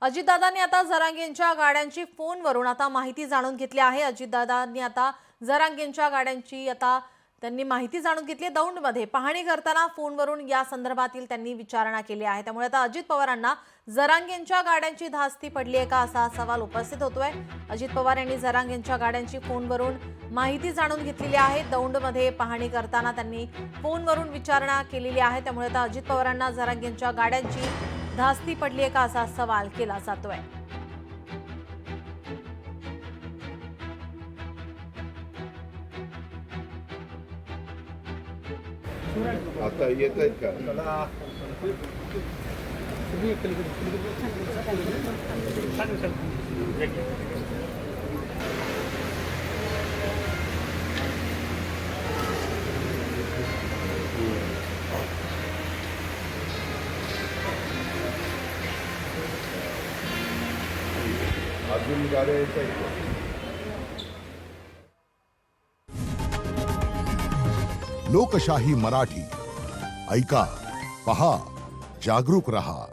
अजितदादांनी आता जरांगेंच्या गाड्यांची फोनवरून आता माहिती जाणून घेतली आहे। अजितदादांनी आता जरांगेंच्या गाड्यांची त्यांनी माहिती जाणून घेतली। दौंडमध्ये पाहणी करताना फोनवरून या संदर्भातील त्यांनी विचारणा केली आहे। त्यामुळे आता अजित पवारांना जरांगेंच्या गाड्यांची धास्ती पडली आहे का असा सवाल उपस्थित होतोय। अजित पवार यांनी जरांगेंच्या गाड्यांची फोनवरून माहिती जाणून घेतलेली आहे। दौंडमध्ये पाहणी करताना त्यांनी फोनवरून विचारणा केलेली आहे। त्यामुळे आता अजित पवारांना जरांगेंच्या गाड्यांची धास्ती पडली आहे का असा सवाल केला जातोय। आता येत आहेत का? अजून गाड्या येत आहेत का? लोकशाही मराठी ऐका, पहा, जागरूक रहा।